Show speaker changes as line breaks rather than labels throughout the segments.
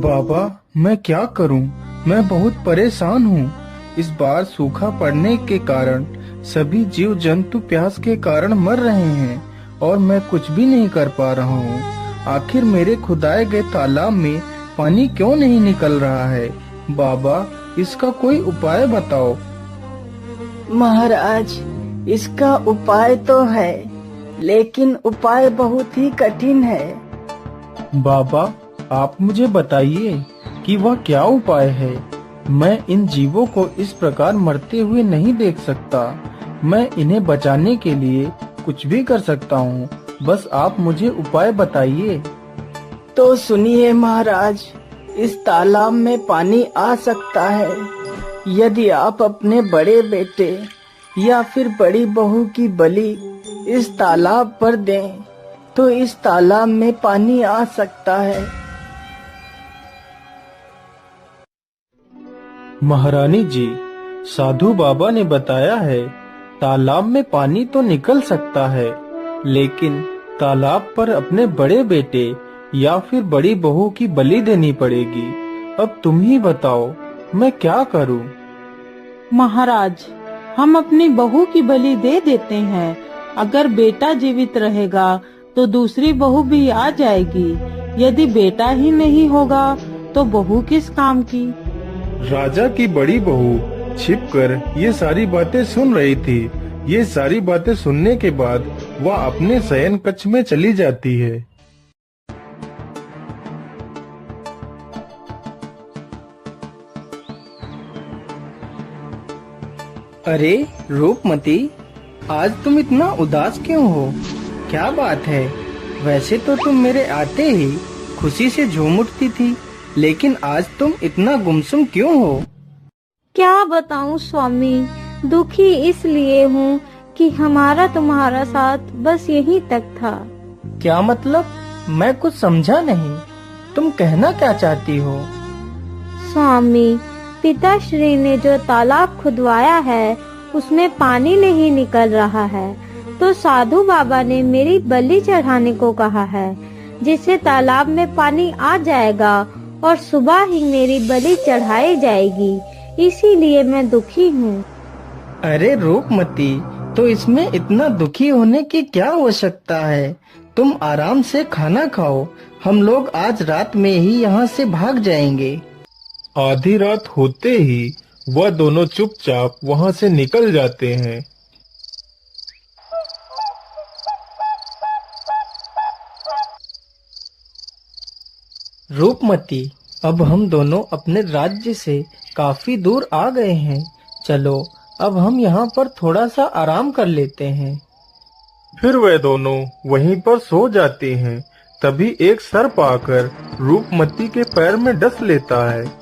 बाबा, मैं क्या करूं? मैं बहुत परेशान हूं। इस बार सूखा पड़ने के कारण सभी जीव जंतु प्यास के कारण मर रहे हैं और मैं कुछ भी नहीं कर पा रहा हूं। आखिर मेरे खुदाए गए तालाब में पानी क्यों नहीं निकल रहा है? बाबा, इसका कोई उपाय बताओ।
महाराज, इसका उपाय तो है, लेकिन उपाय बहुत ही कठिन है।
बाबा, आप मुझे बताइए कि वह क्या उपाय है। मैं इन जीवों को इस प्रकार मरते हुए नहीं देख सकता। मैं इन्हें बचाने के लिए कुछ भी कर सकता हूँ। बस आप मुझे उपाय बताइए।
तो सुनिए महाराज, इस तालाब में पानी आ सकता है यदि आप अपने बड़े बेटे या फिर बड़ी बहू की बलि इस तालाब पर दें, तो इस तालाब में पानी आ सकता है।
महारानी जी, साधु बाबा ने बताया है तालाब में पानी तो निकल सकता है, लेकिन तालाब पर अपने बड़े बेटे या फिर बड़ी बहू की बलि देनी पड़ेगी। अब तुम ही बताओ, मैं क्या करूं?
महाराज, हम अपनी बहू की बलि दे देते हैं। अगर बेटा जीवित रहेगा तो दूसरी बहू भी आ जाएगी। यदि बेटा ही नहीं होगा तो बहू किस काम की?
राजा की बड़ी बहू छिपकर ये सारी बातें सुन रही थी। ये सारी बातें सुनने के बाद वह अपने शयन कक्ष में चली जाती है।
अरे रूपमती, आज तुम इतना उदास क्यों हो? क्या बात है? वैसे तो तुम मेरे आते ही खुशी से झूम उठती थी, लेकिन आज तुम इतना गुमसुम क्यों हो?
क्या बताऊं स्वामी, दुखी इसलिए हूँ कि हमारा तुम्हारा साथ बस यहीं तक था।
क्या मतलब? मैं कुछ समझा नहीं। तुम कहना क्या चाहती हो?
स्वामी, पिताश्री ने जो तालाब खुदवाया है उसमें पानी नहीं निकल रहा है, तो साधु बाबा ने मेरी बलि चढ़ाने को कहा है, जिससे तालाब में पानी आ जाएगा और सुबह ही मेरी बलि चढ़ाई जाएगी। इसीलिए मैं दुखी हूँ।
अरे रूपमती, तो इसमें इतना दुखी होने की क्या आवश्यकता है? तुम आराम से खाना खाओ। हम लोग आज रात में ही यहाँ से भाग जाएंगे।
आधी रात होते ही वह दोनों चुपचाप वहाँ से निकल जाते हैं।
रूपमती, अब हम दोनों अपने राज्य से काफी दूर आ गए हैं। चलो, अब हम यहाँ पर थोड़ा सा आराम कर लेते हैं।
फिर वे दोनों वहीं पर सो जाते हैं। तभी एक सर्प आकर रूपमती के पैर में डस लेता है।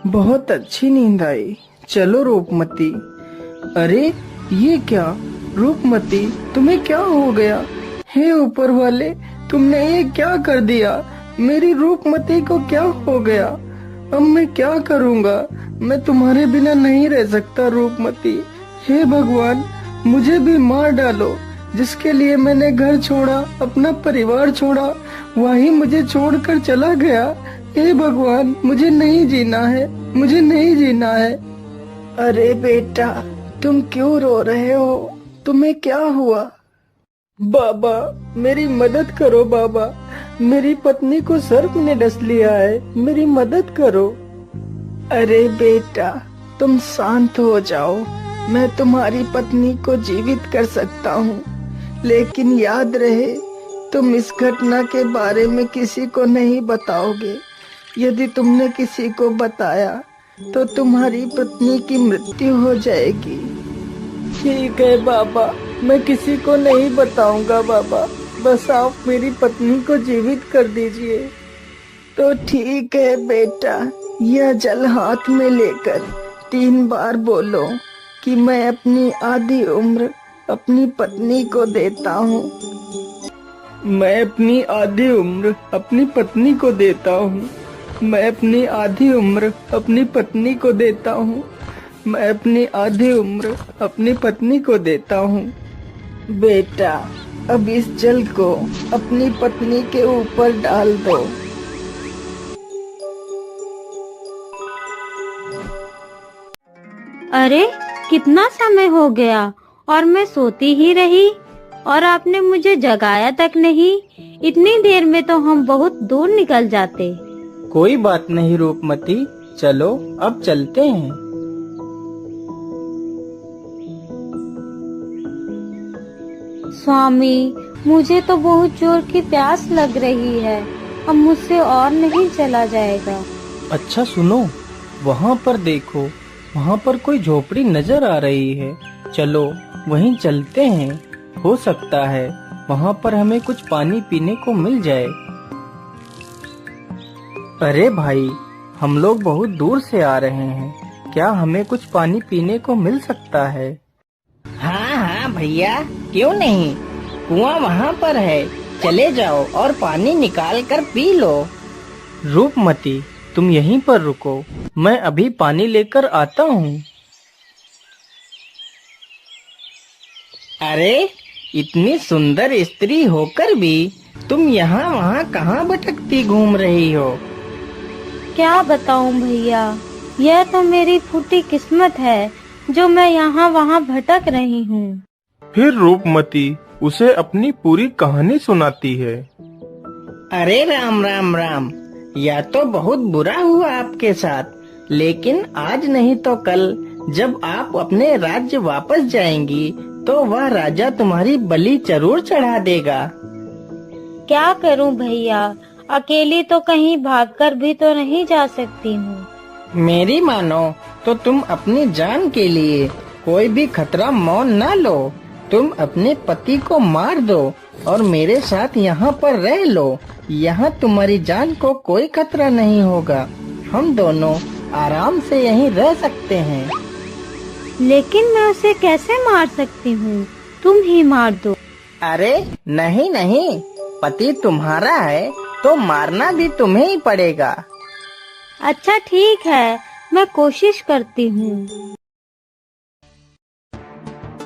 बहुत अच्छी नींद आई। चलो रूपमती। अरे ये क्या? रूपमती, तुम्हें क्या हो गया? हे ऊपर वाले, तुमने ये क्या कर दिया? मेरी रूपमती को क्या हो गया? अब मैं क्या करूँगा? मैं तुम्हारे बिना नहीं रह सकता रूपमती। हे भगवान, मुझे भी मार डालो। जिसके लिए मैंने घर छोड़ा, अपना परिवार छोड़ा, वही मुझे छोड़कर चला गया। हे भगवान, मुझे नहीं जीना है, मुझे नहीं जीना है। अरे बेटा, तुम क्यों रो रहे हो? तुम्हें क्या हुआ? बाबा, मेरी मदद करो बाबा। मेरी पत्नी को सर्प ने डस लिया है, मेरी मदद करो। अरे बेटा, तुम शांत हो जाओ। मैं तुम्हारी पत्नी को जीवित कर सकता हूँ, लेकिन याद रहे, तुम इस घटना के बारे में किसी को नहीं बताओगे। यदि तुमने किसी को बताया तो तुम्हारी पत्नी की मृत्यु हो जाएगी। ठीक है बाबा, मैं किसी को नहीं बताऊंगा बाबा, बस आप मेरी पत्नी को जीवित कर दीजिए। तो ठीक है बेटा, यह जल हाथ में लेकर 3 बार बोलो कि मैं अपनी आधी उम्र अपनी पत्नी को देता हूँ। मैं अपनी आधी उम्र अपनी पत्नी को देता हूँ। मैं अपनी आधी उम्र अपनी पत्नी को देता हूँ। मैं अपनी आधी उम्र अपनी पत्नी को देता हूँ। बेटा, अब इस जल को अपनी पत्नी के ऊपर डाल दो।
अरे कितना समय हो गया और मैं सोती ही रही और आपने मुझे जगाया तक नहीं। इतनी देर में तो हम बहुत दूर निकल जाते।
कोई बात नहीं रूपमती, चलो अब चलते हैं।
स्वामी, मुझे तो बहुत जोर की प्यास लग रही है, अब मुझसे और नहीं चला जाएगा।
अच्छा सुनो, वहाँ पर देखो, वहाँ पर कोई झोपड़ी नजर आ रही है। चलो वहीं चलते हैं, हो सकता है वहाँ पर हमें कुछ पानी पीने को मिल जाए। अरे भाई, हम लोग बहुत दूर से आ रहे हैं, क्या हमें कुछ पानी पीने को मिल सकता है? हाँ हाँ भैया, क्यों नहीं, कुआं वहाँ पर है, चले जाओ और पानी निकाल कर पी लो। रूपमती, तुम यहीं पर रुको, मैं अभी पानी लेकर आता हूँ। अरे, इतनी सुंदर स्त्री होकर भी तुम यहाँ वहाँ कहाँ भटकती घूम रही हो?
क्या बताऊं भैया, यह तो मेरी फूटी किस्मत है जो मैं यहाँ वहाँ भटक रही हूँ।
फिर रूपमती उसे अपनी पूरी कहानी सुनाती है।
अरे राम राम राम, यह तो बहुत बुरा हुआ आपके साथ, लेकिन आज नहीं तो कल जब आप अपने राज्य वापस जाएंगी तो वह राजा तुम्हारी बलि जरूर चढ़ा देगा।
क्या करूं भैया, अकेली तो कहीं भागकर भी तो नहीं जा सकती हूँ।
मेरी मानो तो तुम अपनी जान के लिए कोई भी खतरा मौन न लो। तुम अपने पति को मार दो और मेरे साथ यहाँ पर रह लो। यहाँ तुम्हारी जान को कोई खतरा नहीं होगा। हम दोनों आराम से यहीं रह सकते हैं।
लेकिन मैं उसे कैसे मार सकती हूँ? तुम ही मार दो।
अरे नहीं नहीं, पति तुम्हारा है तो मारना भी तुम्हें ही पड़ेगा।
अच्छा ठीक है, मैं कोशिश करती हूँ।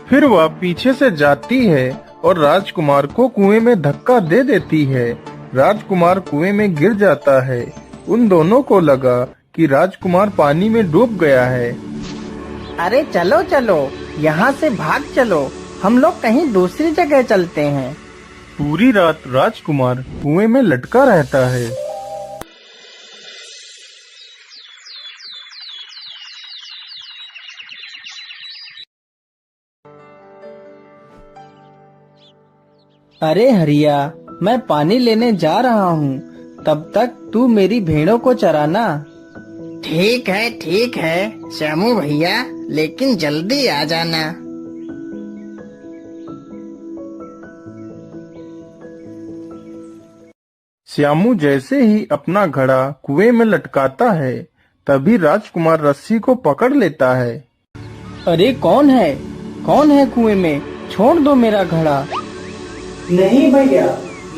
फिर वह पीछे से जाती है और राजकुमार को कुएं में धक्का दे देती है। राजकुमार कुएं में गिर जाता है। उन दोनों को लगा कि राजकुमार पानी में डूब गया है।
अरे चलो चलो, यहाँ से भाग चलो, हम लोग कहीं दूसरी जगह चलते हैं।
पूरी रात राजकुमार कुएं में लटका रहता है।
अरे हरिया, मैं पानी लेने जा रहा हूँ, तब तक तू मेरी भेड़ों को चराना। ठीक है श्यामू भैया, लेकिन जल्दी आ जाना।
श्यामू जैसे ही अपना घड़ा कुएं में लटकाता है, तभी राजकुमार रस्सी को पकड़ लेता है।
अरे कौन है कुएं में? छोड़ दो मेरा घड़ा। नहीं भैया,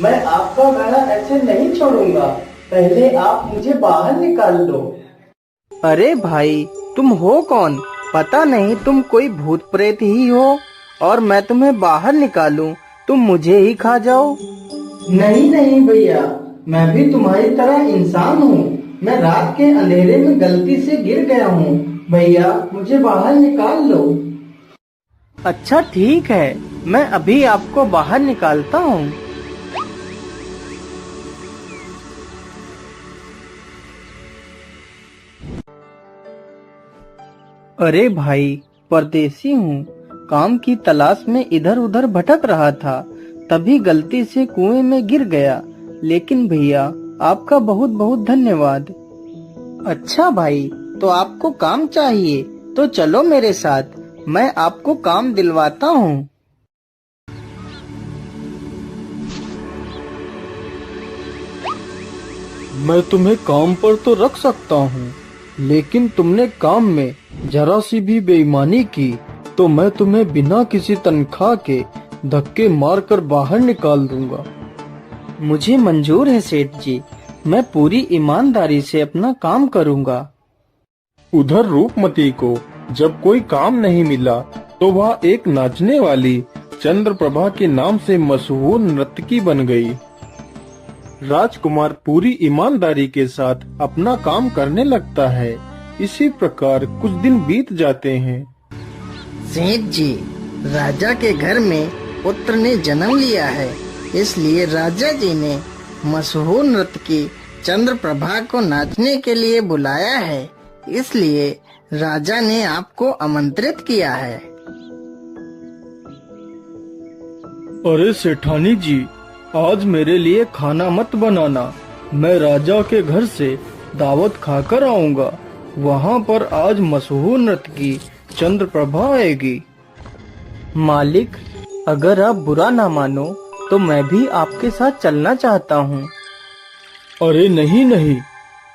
मैं आपका घड़ा ऐसे नहीं छोड़ूंगा, पहले आप मुझे बाहर निकाल दो। अरे भाई, तुम हो कौन? पता नहीं तुम कोई भूत प्रेत ही हो और मैं तुम्हें बाहर निकालूं, तुम मुझे ही खा जाओ। नहीं भैया, मैं भी तुम्हारी तरह इंसान हूँ। मैं रात के अंधेरे में गलती से गिर गया हूँ। भैया मुझे बाहर निकाल लो। अच्छा ठीक है, मैं अभी आपको बाहर निकालता हूँ। अरे भाई, परदेसी हूँ, काम की तलाश में इधर उधर भटक रहा था, तभी गलती से कुएं में गिर गया। लेकिन भैया, आपका बहुत बहुत धन्यवाद। अच्छा भाई, तो आपको काम चाहिए, तो चलो मेरे साथ, मैं आपको काम दिलवाता हूँ।
मैं तुम्हें काम पर तो रख सकता हूँ, लेकिन तुमने काम में जरा सी भी बेईमानी की तो मैं तुम्हें बिना किसी तनख्वाह के धक्के मारकर बाहर निकाल दूंगा।
मुझे मंजूर है सेठ जी, मैं पूरी ईमानदारी से अपना काम करूँगा।
उधर रूपमती को जब कोई काम नहीं मिला तो वह एक नाचने वाली चंद्रप्रभा के नाम से मशहूर नर्तकी बन गई। राजकुमार पूरी ईमानदारी के साथ अपना काम करने लगता है। इसी प्रकार कुछ दिन बीत जाते हैं।
सेठ जी, राजा के घर में पुत्र ने जन्म लिया है, इसलिए राजा जी ने मशहूर नर्तकी चंद्रप्रभा को नाचने के लिए बुलाया है। इसलिए राजा ने आपको आमंत्रित किया है।
अरे सेठानी जी, आज मेरे लिए खाना मत बनाना, मैं राजा के घर से दावत खाकर आऊंगा। वहाँ पर आज मशहूर नर्तकी चंद्रप्रभा आएगी।
मालिक, अगर आप बुरा ना मानो तो मैं भी आपके साथ चलना चाहता हूँ।
अरे नहीं नहीं,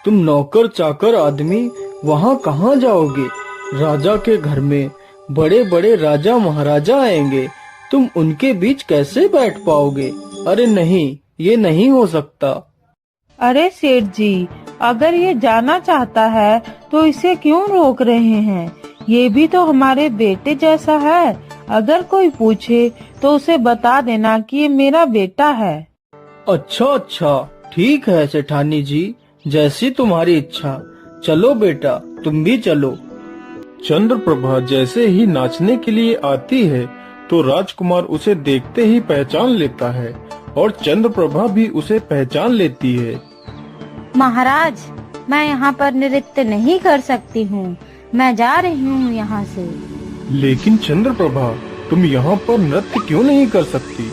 तुम नौकर चाकर आदमी वहाँ कहाँ जाओगे? राजा के घर में बड़े बड़े राजा महाराजा आएंगे, तुम उनके बीच कैसे बैठ पाओगे? अरे नहीं, ये नहीं हो सकता।
अरे सेठ जी, अगर ये जाना चाहता है तो इसे क्यों रोक रहे हैं? ये भी तो हमारे बेटे जैसा है। अगर कोई पूछे तो उसे बता देना कि ये मेरा बेटा है।
अच्छा अच्छा, ठीक है सेठानी जी, जैसी तुम्हारी इच्छा। चलो बेटा, तुम भी चलो। चंद्रप्रभा जैसे ही नाचने के लिए आती है तो राजकुमार उसे देखते ही पहचान लेता है और चंद्रप्रभा भी उसे पहचान लेती है।
महाराज, मैं यहाँ पर नृत्य नहीं कर सकती हूँ, मैं जा रही हूँ यहाँ से।
लेकिन चंद्रप्रभा, तुम यहाँ पर नृत्य क्यों नहीं कर सकती?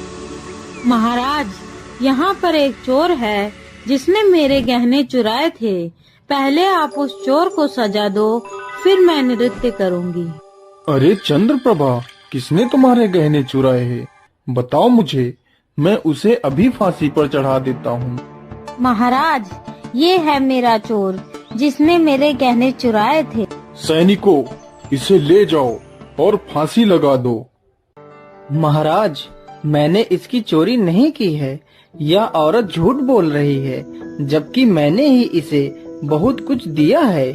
महाराज, यहाँ पर एक चोर है जिसने मेरे गहने चुराए थे। पहले आप उस चोर को सजा दो, फिर मैं नृत्य करूँगी।
अरे चंद्रप्रभा, किसने तुम्हारे गहने चुराए हैं? बताओ मुझे, मैं उसे अभी फांसी पर चढ़ा देता हूँ।
महाराज, ये है मेरा चोर जिसने मेरे गहने चुराए थे।
सैनिकों, इसे ले जाओ और फांसी लगा दो।
महाराज, मैंने इसकी चोरी नहीं की है। यह औरत झूठ बोल रही है, जबकि मैंने ही इसे बहुत कुछ दिया है।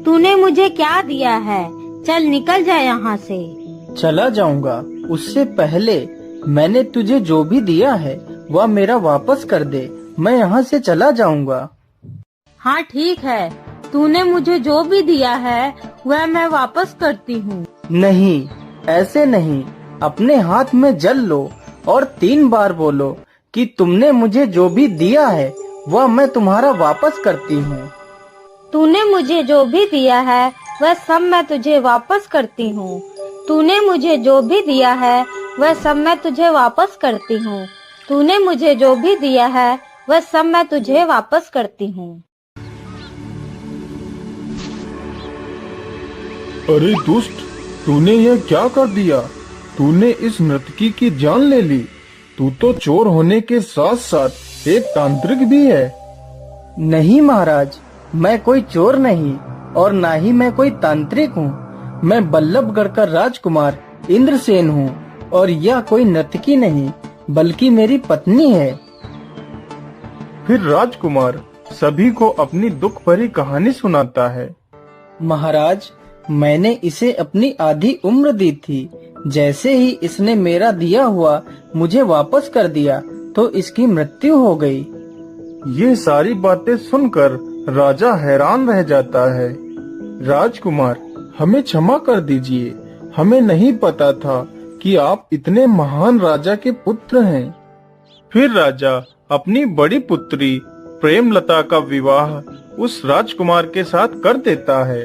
तूने मुझे क्या दिया है? चल निकल जा यहाँ से।
चला जाऊंगा, उससे पहले मैंने तुझे जो भी दिया है वह मेरा वापस कर दे। मैं यहाँ से चला जाऊंगा।
हाँ ठीक है, तूने मुझे जो भी दिया है वह मैं वापस करती हूँ।
नहीं, ऐसे नहीं। अपने हाथ में जल लो और 3 बार बोलो कि तुमने मुझे जो भी दिया है वह मैं तुम्हारा वापस करती हूँ।
तूने मुझे जो भी दिया है वह सब मैं तुझे वापस करती हूँ। तूने मुझे जो भी दिया है वह सब मैं तुझे वापस करती हूँ। तूने मुझे जो भी दिया है वह सब मैं तुझे वापस करती हूँ।
अरे दुष्ट, तूने यह क्या कर दिया? तूने इस नर्तकी की जान ले ली। तू तो चोर होने के साथ साथ एक तांत्रिक भी है।
नहीं महाराज, मैं कोई चोर नहीं और ना ही मैं कोई तांत्रिक हूँ। मैं बल्लभगढ़ का राजकुमार इंद्रसेन हूँ और यह कोई नर्तकी नहीं बल्कि मेरी पत्नी है।
फिर राजकुमार सभी को अपनी दुख भरी कहानी सुनाता है।
महाराज, मैंने इसे अपनी आधी उम्र दी थी। जैसे ही इसने मेरा दिया हुआ मुझे वापस कर दिया तो इसकी मृत्यु हो गई।
ये सारी बातें सुनकर राजा हैरान रह जाता है। राजकुमार, हमें क्षमा कर दीजिए, हमें नहीं पता था कि आप इतने महान राजा के पुत्र हैं। फिर राजा अपनी बड़ी पुत्री प्रेमलता का विवाह उस राजकुमार के साथ कर देता है।